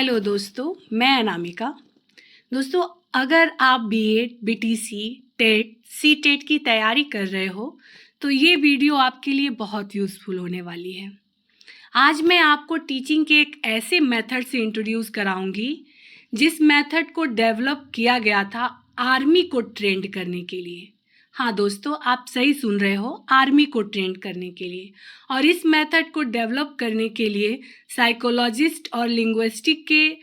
Hello दोस्तों, मैं अनामिका। दोस्तों, अगर आप बीएड, बीटीसी, टेट, सीटेट की तैयारी कर रहे हो तो ये वीडियो आपके लिए बहुत यूज़फुल होने वाली है। आज मैं आपको टीचिंग के एक ऐसे मेथड से इंट्रोड्यूस कराऊंगी जिस मेथड को डेवलप किया गया था आर्मी को ट्रेंड करने के लिए। हाँ दोस्तों, आप सही सुन रहे हो, आर्मी को ट्रेंड करने के लिए। और इस मेथड को डेवलप करने के लिए साइकोलॉजिस्ट और लिंग्विस्टिक के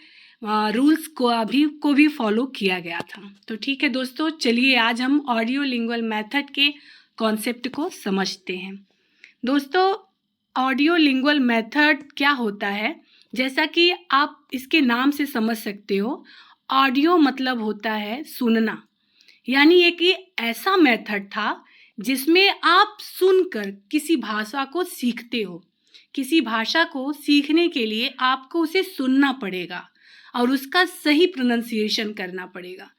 रूल्स को भी फॉलो किया गया था। तो ठीक है दोस्तों, चलिए आज हम ऑडियो लिंगुअल मेथड के कॉन्सेप्ट को समझते हैं। दोस्तों, ऑडियो लिंगुअल मेथड क्या होता है, जैसा कि आप इसके नाम से समझ सकते हो। ऑडियो मतलब होता है सुनना, यानी एक ये ऐसा मेथड था जिसमें आप सुनकर किसी भाषा को सीखते हो। किसी भाषा को सीखने के लिए आपको उसे सुनना पड़ेगा और उसका सही प्रोनाउंसिएशन करना पड़ेगा।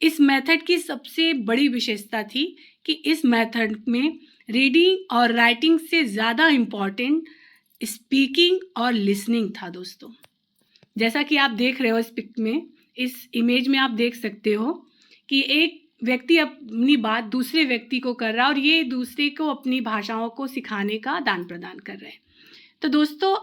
इस मेथड की सबसे बड़ी विशेषता थी कि इस मेथड में रीडिंग और राइटिंग से ज़्यादा इम्पॉर्टेंट स्पीकिंग और लिसनिंग था। दोस्तों, जैसा कि आप देख रहे हो इस इमेज में आप देख सकते हो कि एक व्यक्ति अपनी बात दूसरे व्यक्ति को कर रहा है और ये दूसरे को अपनी भाषाओं को सिखाने का आदान प्रदान कर रहे हैं। तो दोस्तों,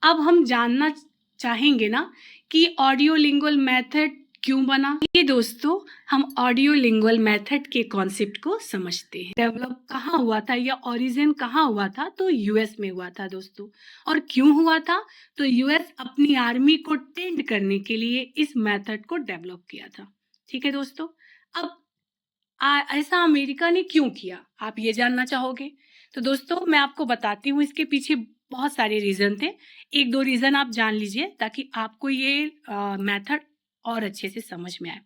अब हम जानना चाहेंगे ना कि ऑडियो लिंगुअल मेथड क्यों बना। ये दोस्तों, हम ऑडियो लिंगुअल मेथड के कॉन्सेप्ट को समझते हैं। डेवलप कहाँ हुआ था या ओरिजिन कहाँ हुआ था, तो यूएस में हुआ था दोस्तों। और क्यों हुआ था, तो यूएस अपनी आर्मी को ट्रेंड करने के लिए इस मेथड को डेवलप किया था। ठीक है दोस्तों, अब ऐसा अमेरिका ने क्यों किया, आप ये जानना चाहोगे। तो दोस्तों, मैं आपको बताती हूँ, इसके पीछे बहुत सारे रीज़न थे। एक दो रीज़न आप जान लीजिए ताकि आपको ये मेथड और अच्छे से समझ में आए।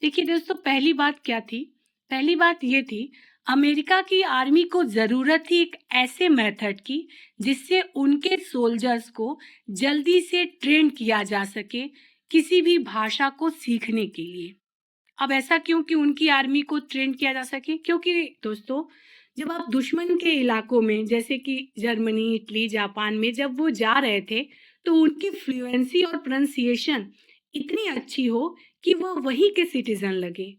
देखिए दोस्तों, पहली बात क्या थी, पहली बात ये थी, अमेरिका की आर्मी को ज़रूरत थी एक ऐसे मेथड की जिससे उनके सोल्जर्स को जल्दी से ट्रेन किया जा सके किसी भी भाषा को सीखने के लिए। अब ऐसा क्यों कि उनकी आर्मी को ट्रेन किया जा सके, क्योंकि दोस्तों, जब आप दुश्मन के इलाकों में जैसे कि जर्मनी, इटली, जापान में जब वो जा रहे थे तो उनकी फ्लुएंसी और प्रोनाउंसिएशन इतनी अच्छी हो कि वो वहीं के सिटीजन लगे,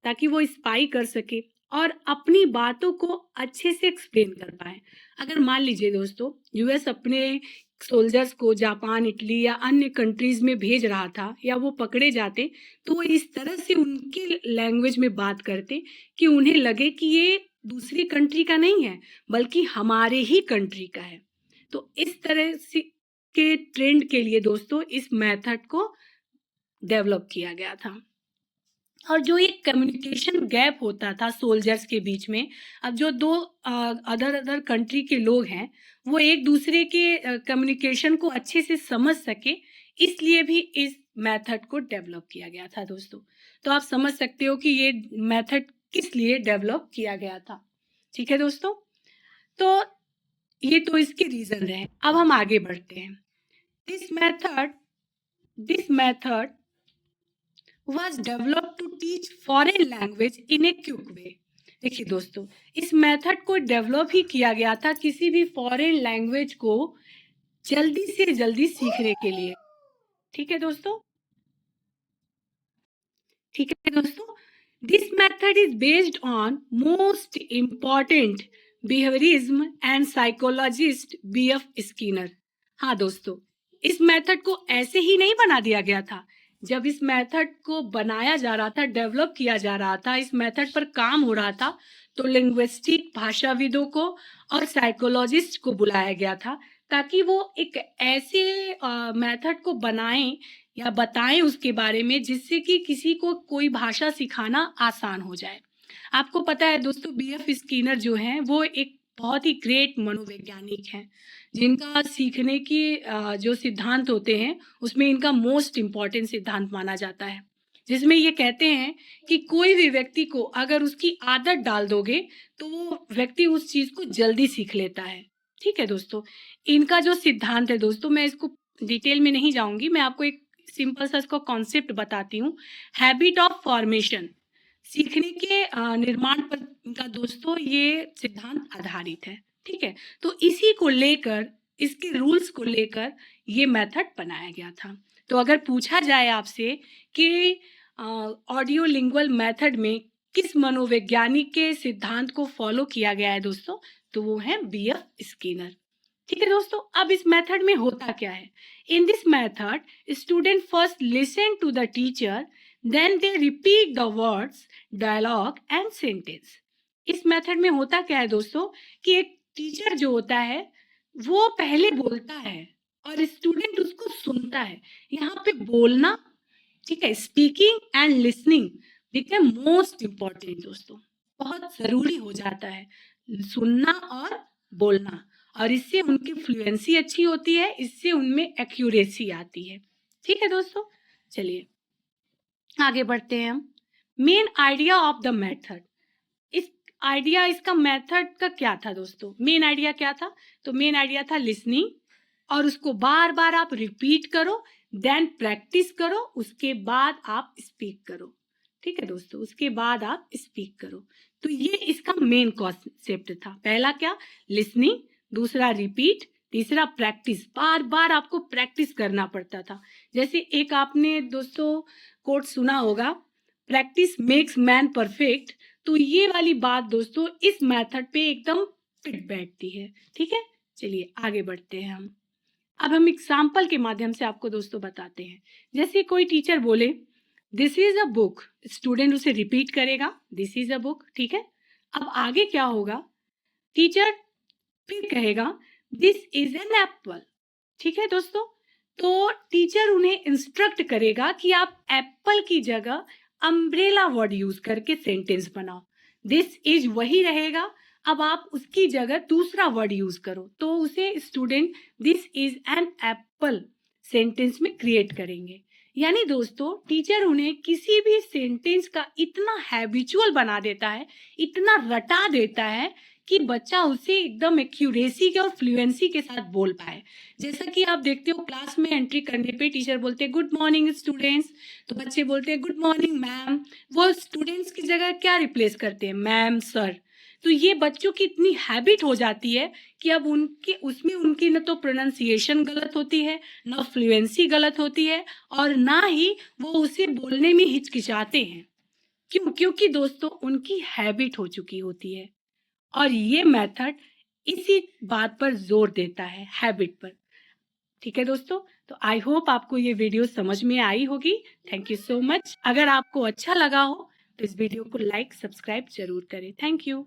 ताकि वो स्पाई कर सके और अपनी बातों को अच्छे से एक्सप्लेन कर पाए। अगर मान लीजिए दोस्तों, यूएस अपने सोल्जर्स को जापान, इटली या अन्य कंट्रीज में भेज रहा था या वो पकड़े जाते, तो वो इस तरह से उनके लैंग्वेज में बात करते कि उन्हें लगे कि ये दूसरी कंट्री का नहीं है बल्कि हमारे ही कंट्री का है। तो इस तरह से के ट्रेंड के लिए दोस्तों इस मेथड को डेवलप किया गया था। और जो ये कम्युनिकेशन गैप होता था सोल्जर्स के बीच में, अब जो दो अदर कंट्री के लोग हैं वो एक दूसरे के कम्युनिकेशन को अच्छे से समझ सके, इसलिए भी इस मेथड को डेवलप किया गया था दोस्तों। तो आप समझ सकते हो कि ये मेथड किस लिए डेवलप किया गया था। ठीक है दोस्तों, तो ये तो इसके रीजन रहे। अब हम आगे बढ़ते हैं। This method was developed to teach foreign language in a quick way। देखिए दोस्तों, इस मेथड को डेवलप ही किया गया था किसी भी फॉरेन लैंग्वेज को जल्दी से जल्दी सीखने के लिए। ठीक है दोस्तों, this method is based on most important behaviourism and psychologist BF Skinner. हाँ दोस्तों, इस मेथड को ऐसे ही नहीं बना दिया गया था। जब इस मेथड को बनाया जा रहा था, डेवलप किया जा रहा था, इस मेथड पर काम हो रहा था, तो लिंग्विस्टिक भाषाविदों को और साइकोलॉजिस्ट को बुलाया गया था ताकि वो एक ऐसे मेथड को बनाएं या बताएं उसके बारे में जिससे कि किसी को कोई भाषा सिखाना आसान हो जाए। आपको पता है दोस्तों, बीएफ स्किनर जो हैं वो एक बहुत ही ग्रेट मनोवैज्ञानिक हैं जिनका सीखने की जो सिद्धांत होते हैं उसमें इनका मोस्ट इम्पॉर्टेंट सिद्धांत माना जाता है, जिसमें ये कहते हैं कि कोई भी व्यक्ति को अगर उसकी आदत डाल दोगे तो वो व्यक्ति उस चीज को जल्दी सीख लेता है। ठीक है दोस्तों, इनका जो सिद्धांत है दोस्तों, मैं इसको डिटेल में नहीं जाऊंगी, मैं आपको एक सिंपल सा इसको कॉन्सेप्ट बताती हूँ। हैबिट ऑफ फॉर्मेशन, सीखने के निर्माण पर इनका दोस्तों ये सिद्धांत आधारित है। ठीक है, तो इसी को लेकर, इसके रूल्स को लेकर ये मेथड बनाया गया था। तो अगर पूछा जाए आपसे कि ऑडियो लिंगुअल मेथड में किस मनोवैज्ञानिक के सिद्धांत को फॉलो किया गया है दोस्तों, तो वो है बीएफ स्किनर। ठीक है दोस्तों, अब इस मेथड में होता क्या है? In this method student first listen to the teacher, then they repeat the words, dialogue and sentence. इस मेथड में होता क्या है दोस्तों कि एक टीचर जो होता है वो पहले बोलता है और स्टूडेंट उसको सुनता है। यहाँ पे बोलना, ठीक है, speaking and listening become most important दोस्तों, बहुत जरूरी हो जाता है सुनना और बोलना, और इससे उनकी फ्लुएंसी अच्छी होती है, इससे उनमें एक्यूरेसी आती है। ठीक है दोस्तों, चलिए आगे बढ़ते हैं हम। Main idea of the method, इस आइडिया, इसका मेथड का क्या था दोस्तों? मेन आइडिया क्या था? तो मेन आइडिया था लिसनिंग, और उसको बार बार आप रिपीट करो, देन प्रैक्टिस करो, उसके बाद आप स्पीक करो। ठीक है दोस्तों, उसके बाद आप स्पीक करो। तो ये इसका मेन कॉन्सेप्ट था। पहला क्या? लिसनिंग, दूसरा रिपीट, तीसरा प्रैक्टिस। बार बार आपको प्रैक्टिस करना पड़ता था। जैसे एक आपने दोस्तों कोट सुना होगा, प्रैक्टिस मेक्स मैन परफेक्ट। तो ये वाली बात दोस्तों इस मेथड पे एकदम फिट बैठती है। ठीक है, चलिए आगे बढ़ते हैं हम। अब हम एग्जाम्पल के माध्यम से आपको दोस्तों बताते हैं। जैसे कोई टीचर बोले this is a book, student उसे रिपीट करेगा, दिस इज अ बुक। ठीक है, अब आगे क्या होगा? टीचर फिर कहेगा दिस इज एन एप्पल। ठीक है दोस्तों, तो टीचर उन्हें इंस्ट्रक्ट करेगा कि आप एप्पल की जगह अम्ब्रेला वर्ड यूज करके सेंटेंस बनाओ। दिस इज वही रहेगा, अब आप उसकी जगह दूसरा वर्ड यूज करो, तो उसे student this is an apple sentence में क्रिएट करेंगे। यानी दोस्तों टीचर उन्हें किसी भी सेंटेंस का इतना हैबिचुअल बना देता है, इतना रटा देता है कि बच्चा उसे एकदम एक्यूरेसी के और फ्लुएंसी के साथ बोल पाए। जैसा कि आप देखते हो क्लास में एंट्री करने पे टीचर बोलते हैं गुड मॉर्निंग स्टूडेंट्स, तो बच्चे बोलते हैं गुड मॉर्निंग मैम। वो स्टूडेंट्स की जगह क्या रिप्लेस करते हैं? Ma'am, sir. तो ये बच्चों की इतनी हैबिट हो जाती है कि अब उनके उसमें उनकी न तो प्रोनाउंसिएशन गलत होती है, न फ्लुएंसी गलत होती है, और ना ही वो उसे बोलने में हिचकिचाते हैं। क्यों? क्योंकि दोस्तों उनकी हैबिट हो चुकी होती है, और ये मेथड इसी बात पर जोर देता है, हैबिट पर। ठीक है दोस्तों, तो आई होप आपको ये वीडियो समझ में आई होगी। Thank you so much. अगर आपको अच्छा लगा हो तो इस वीडियो को लाइक सब्सक्राइब जरूर करें। Thank you.